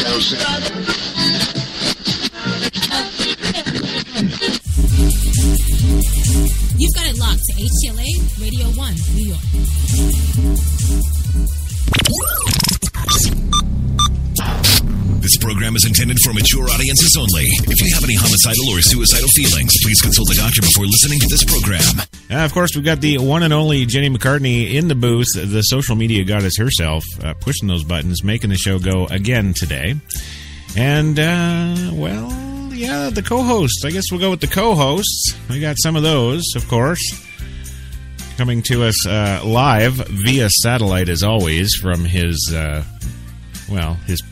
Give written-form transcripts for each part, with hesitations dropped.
You've got it locked to HTLA Radio 1, New York. This program is intended for mature audiences only. If you have any homicidal or suicidal feelings, please consult a doctor before listening to this program. Of course, we've got the one and only Jenny McCartney in the booth, the social media goddess herself, pushing those buttons, making the show go again today. And, the co-hosts. I guess we'll go with the co-hosts. We got some of those, of course, coming to us live via satellite, as always, from his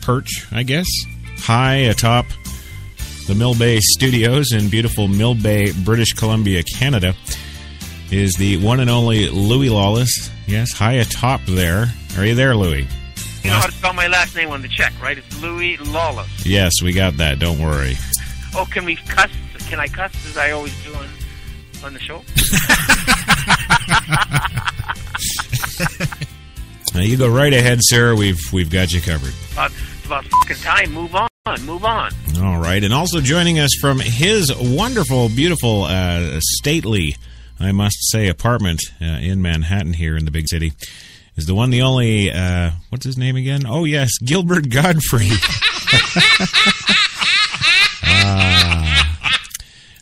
perch, I guess, high atop the Mill Bay Studios in beautiful Mill Bay, British Columbia, Canada, is the one and only Louis Lawless. Yes, high atop there. Are you there, Louis? You know how to spell my last name on the check, right? It's Louis Lawless. Yes, we got that. Don't worry. Oh, can we cuss? Can I cuss as I always do on the show? Now you go right ahead, sir. We've got you covered. It's about fucking time. Move on. All right. And also joining us from his wonderful, beautiful, stately, I must say, apartment in Manhattan here in the big city is the one, the only, what's his name again? Oh, yes, Gilbert Godfrey.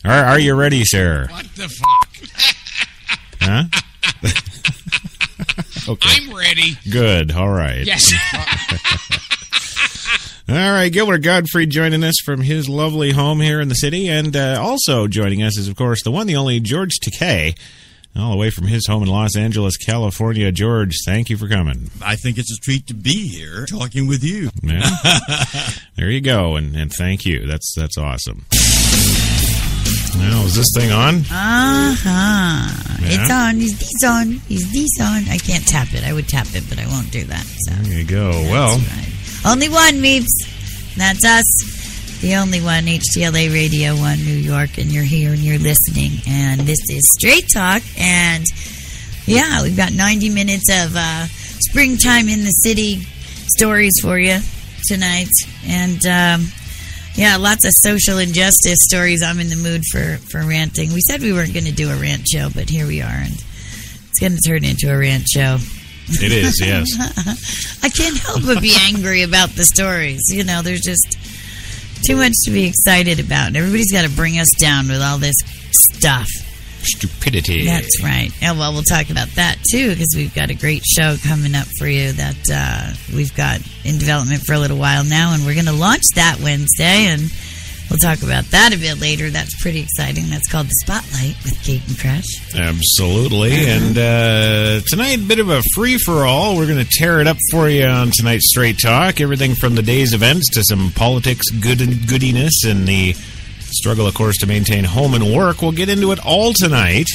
Are you ready, sir? What the fuck? Huh? Okay. I'm ready. Good. All right. Yes. All right. Gilbert Godfrey joining us from his lovely home here in the city. And also joining us is, of course, the one, the only George Takei, all the way from his home in Los Angeles, California. George, thank you for coming. I think it's a treat to be here talking with you. Yeah. There you go. And thank you. That's awesome. Now, is this thing on? Uh-huh. Yeah. It's on. Is this on? Is this on? I can't tap it. I would tap it, but I won't do that. So. There you go. That's well. Right. Only one, Meeps. That's us. The only one, HTLA Radio 1, New York. And you're here and you're listening. And this is Straight Talk. And, yeah, we've got 90 minutes of springtime in the city stories for you tonight. And, yeah, lots of social injustice stories. I'm in the mood for ranting. We said we weren't going to do a rant show, but here we are, and it's going to turn into a rant show. It is, yes. I can't help but be angry about the stories. You know, there's just too much to be excited about, and everybody's got to bring us down with all this stuff. Stupidity. That's right. Yeah, well, we'll talk about that, too, because we've got a great show coming up for you that we've got in development for a little while now, and we're going to launch that Wednesday, and we'll talk about that a bit later. That's pretty exciting. That's called The Spotlight with Kate and Crash. Absolutely. And tonight, a bit of a free-for-all. We're going to tear it up for you on tonight's Straight Talk. Everything from the day's events to some politics goodiness and the struggle, of course, to maintain home and work. We'll get into it all tonight.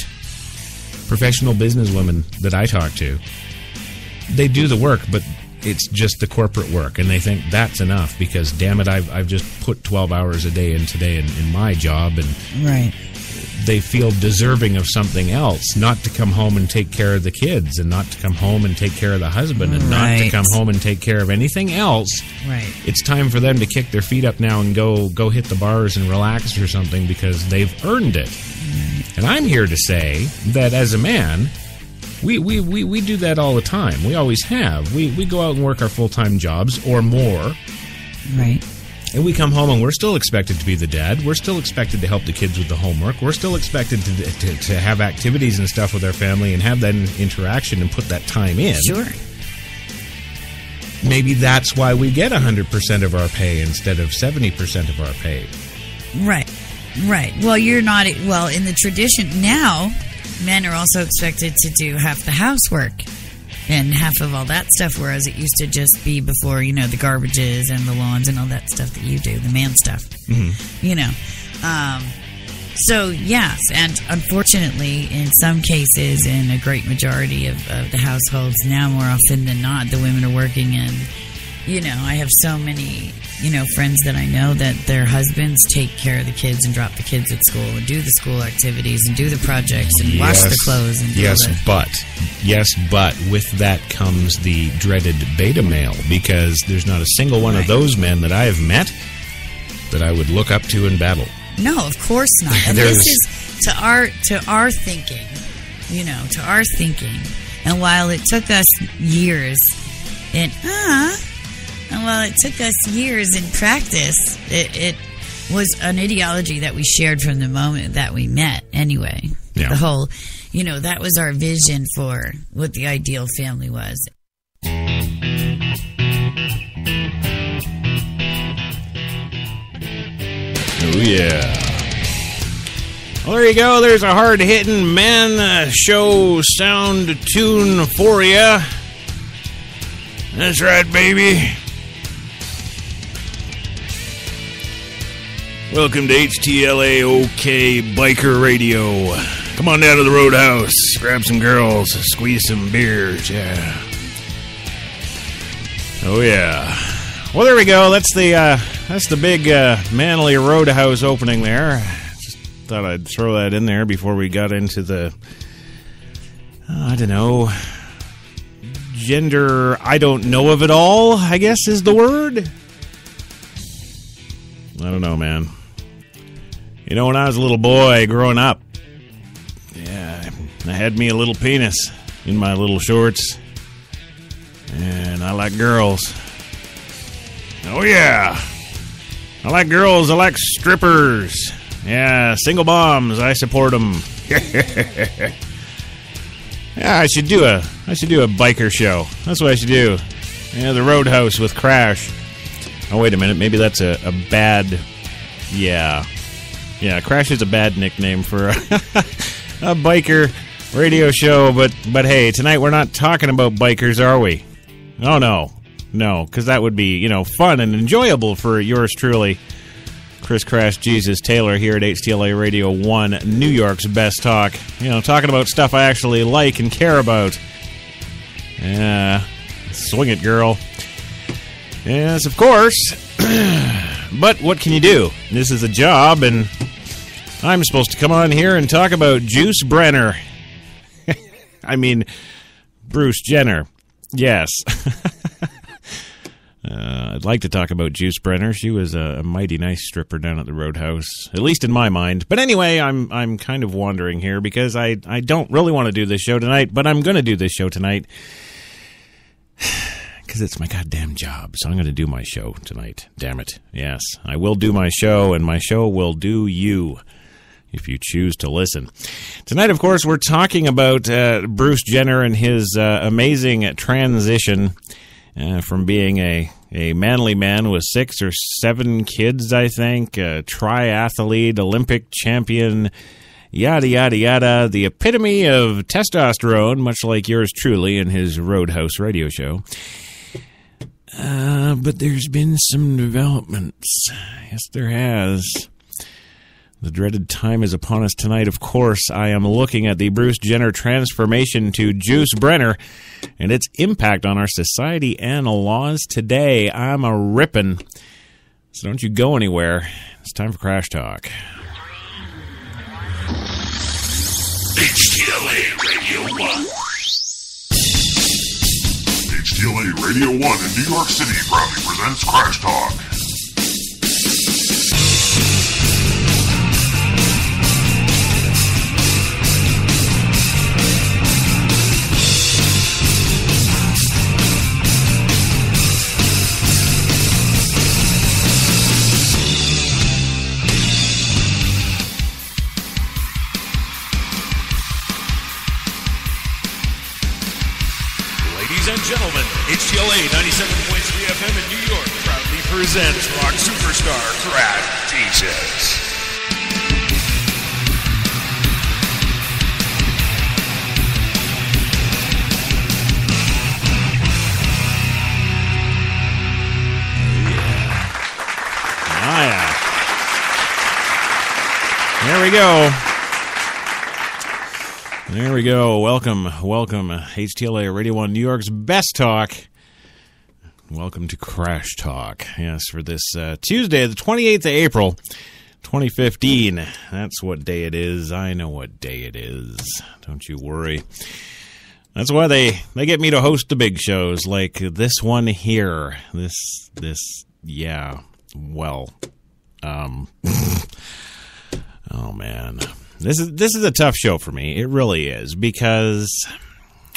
Professional businesswomen that I talk to, they do the work, but it's just the corporate work, and they think that's enough because, damn it, I've just put 12 hours a day in today in my job, and right. They feel deserving of something else, not to come home and take care of the kids, and not to come home and take care of the husband, and not to come home and take care of anything else. Right. It's time for them to kick their feet up now and go hit the bars and relax or something because they've earned it. And I'm here to say that as a man, we do that all the time. We always have. We go out and work our full-time jobs or more. Right. And we come home and we're still expected to be the dad. We're still expected to help the kids with the homework. We're still expected to have activities and stuff with our family and have that interaction and put that time in. Sure. Maybe that's why we get 100% of our pay instead of 70% of our pay. Right. Right. Well, you're not... Well, in the tradition now, men are also expected to do half the housework and half of all that stuff, whereas it used to just be before, you know, the garbages and the lawns and all that stuff that you do, the man stuff, you know. So, yes, and unfortunately, in some cases, in a great majority of the households now, more often than not, the women are working and I have so many, friends that I know that their husbands take care of the kids and drop the kids at school and do the school activities and do the projects and wash the clothes and do but with that comes the dreaded beta male, because there's not a single one of those men that I have met that I would look up to in battle. No, of course not. And this is to our thinking, to our thinking. And while it took us years in practice, it was an ideology that we shared from the moment that we met anyway. Yeah. The whole, that was our vision for what the ideal family was. Oh, yeah. Well, there you go. There's a hard-hitting man show sound tune for you. That's right, baby. Welcome to HTLA OK Biker Radio. Come on down to the Roadhouse. Grab some girls. Squeeze some beers. Yeah. Oh, yeah. Well, there we go. That's the big Manly Roadhouse opening there. Just thought I'd throw that in there before we got into the, gender I don't know of it all, I guess is the word. I don't know, man. When I was a little boy growing up, I had me a little penis in my little shorts. And I like girls. Oh, yeah. I like girls. I like strippers. Yeah, single moms. I support them. Yeah, I should do a biker show. That's what I should do. Yeah, the Roadhouse with Crash. Oh, wait a minute. Maybe that's a bad... Yeah, Crash is a bad nickname for a biker radio show. But hey, tonight we're not talking about bikers, are we? Oh, no. No, because that would be, fun and enjoyable for yours truly, Chris Crash Jesus Taylor here at HTLA Radio 1, New York's best talk. Talking about stuff I actually like and care about. Yeah, swing it, girl. Yes, of course. But what can you do? This is a job, and I'm supposed to come on here and talk about Juice Brenner. I mean, Bruce Jenner. Yes. I'd like to talk about Juice Brenner. She was a mighty nice stripper down at the Roadhouse, at least in my mind. But anyway, I'm kind of wandering here because I don't really want to do this show tonight, but I'm going to do this show tonight because it's my goddamn job. So I'm going to do my show tonight. Damn it. Yes, I will do my show, and my show will do you if you choose to listen. Tonight, of course, we're talking about Bruce Jenner and his amazing transition from being a manly man with 6 or 7 kids, I think, a triathlete, Olympic champion, yada, yada, yada, the epitome of testosterone, much like yours truly in his Roadhouse radio show. But there's been some developments. Yes, there has. The dreaded time is upon us tonight. Of course, I am looking at the Bruce Jenner transformation to Juice Brenner and its impact on our society and laws today. I'm a rippin'. So don't you go anywhere. It's time for Crash Talk. HTLA Radio 1. HTLA Radio 1 in New York City proudly presents Crash Talk. Ladies and gentlemen, HTLA 97.3 FM in New York proudly presents rock superstar Crash Jesus. There we go. There we go. Welcome. HTLA Radio 1, New York's best talk. Welcome to Crash Talk. Yes, for this Tuesday, the 28th of April, 2015. That's what day it is. I know what day it is. Don't you worry. That's why they get me to host the big shows like this one here. Oh man. This is a tough show for me. It really is because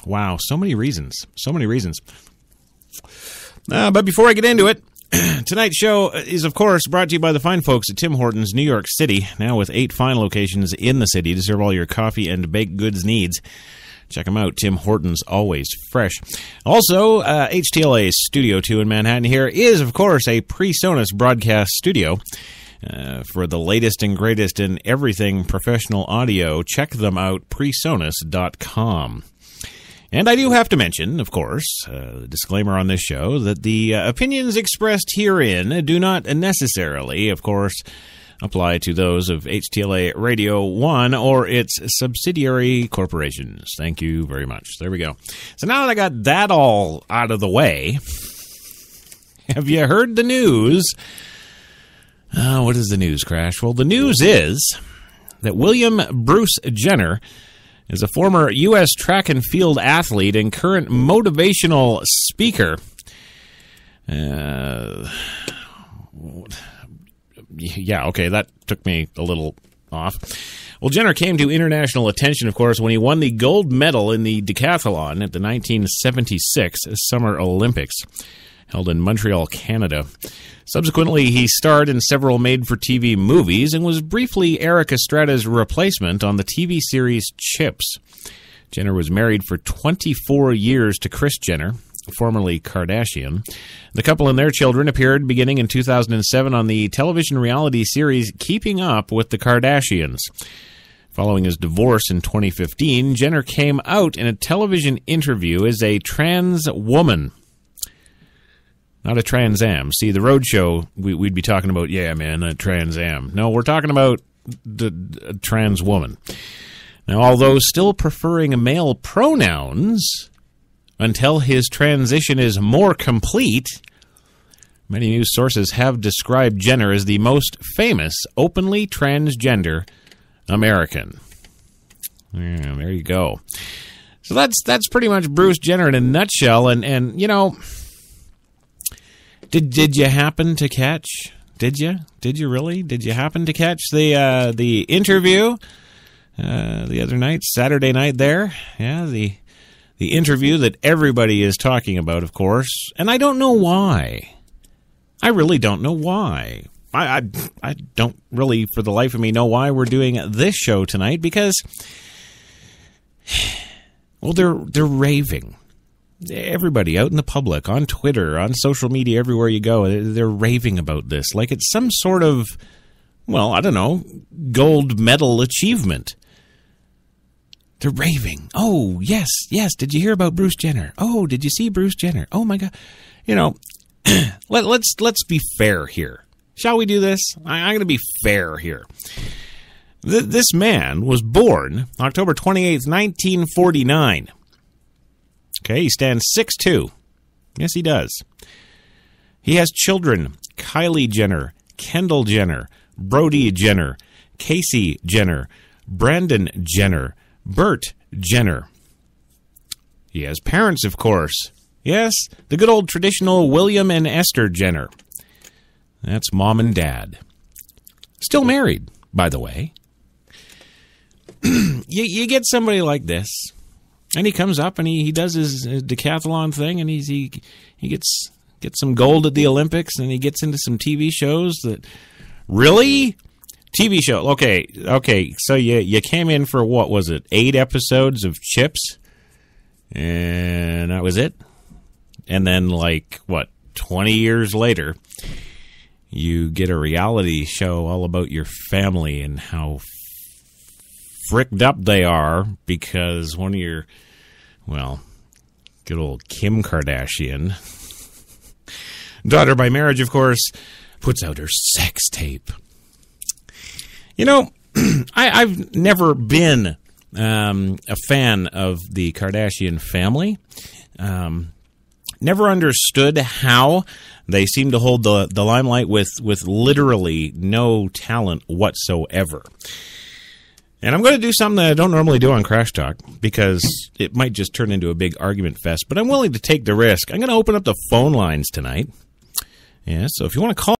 wow, so many reasons. But before I get into it, tonight's show is, of course, brought to you by the fine folks at Tim Hortons, New York City, now with 8 fine locations in the city to serve all your coffee and baked goods needs. Check them out. Tim Hortons, always fresh. Also, HTLA's Studio 2 in Manhattan here is, of course, a PreSonus broadcast studio. For the latest and greatest in everything professional audio, check them out, presonus.com. And I do have to mention, of course, disclaimer on this show, that the opinions expressed herein do not necessarily, of course, apply to those of HTLA Radio 1 or its subsidiary corporations. Thank you very much. There we go. So now that I got that all out of the way, have you heard the news? What is the news, Crash? Well, the news is that William Bruce Jenner is a former U.S. track and field athlete and current motivational speaker. Yeah, okay, that took me a little off. Well, Jenner came to international attention, of course, when he won the gold medal in the decathlon at the 1976 Summer Olympics, held in Montreal, Canada. Subsequently, he starred in several made-for-TV movies and was briefly Eric Estrada's replacement on the TV series Chips. Jenner was married for 24 years to Kris Jenner, formerly Kardashian. The couple and their children appeared beginning in 2007 on the television reality series Keeping Up with the Kardashians. Following his divorce in 2015, Jenner came out in a television interview as a trans woman. Not a Trans Am. See, the road show, we'd be talking about, yeah, man, a Trans Am. No, we're talking about the trans woman. Now, although still preferring male pronouns until his transition is more complete, many news sources have described Jenner as the most famous openly transgender American. Yeah, there you go. So that's pretty much Bruce Jenner in a nutshell, and you know, Did you happen to catch? Did you really? Did you happen to catch the interview the other night, Saturday night? There, yeah, the interview that everybody is talking about, of course, and I don't know why. I really don't know why. I don't really, for the life of me, know why we're doing this show tonight because, well, they're raving. Everybody out in the public, on Twitter, on social media, everywhere you go, they're raving about this. Like it's some sort of, well, I don't know, gold medal achievement. They're raving. Oh, yes. Did you hear about Bruce Jenner? Oh, did you see Bruce Jenner? Oh, my God. You know, let's be fair here. Shall we do this? I'm going to be fair here. This man was born October 28th, 1949. Okay, he stands 6'2". Yes, he does. He has children, Kylie Jenner, Kendall Jenner, Brody Jenner, Casey Jenner, Brandon Jenner, Bert Jenner. He has parents, of course. Yes, the good old traditional William and Esther Jenner. That's mom and dad. Still married, by the way. You get somebody like this. And he comes up and he does his decathlon thing, and he gets some gold at the Olympics, and he gets into some TV shows that really TV show. Okay. So you came in for what was it? 8 episodes of Chips, and that was it. And then 20 years later, you get a reality show all about your family and how fricked up they are because one of your, well, good old Kim Kardashian, daughter by marriage, of course, puts out her sex tape. You know, I've never been a fan of the Kardashian family. Never understood how they seem to hold the limelight with literally no talent whatsoever. And I'm going to do something that I don't normally do on Crash Talk because it might just turn into a big argument fest, but I'm willing to take the risk. I'm going to open up the phone lines tonight. Yeah, so if you want to call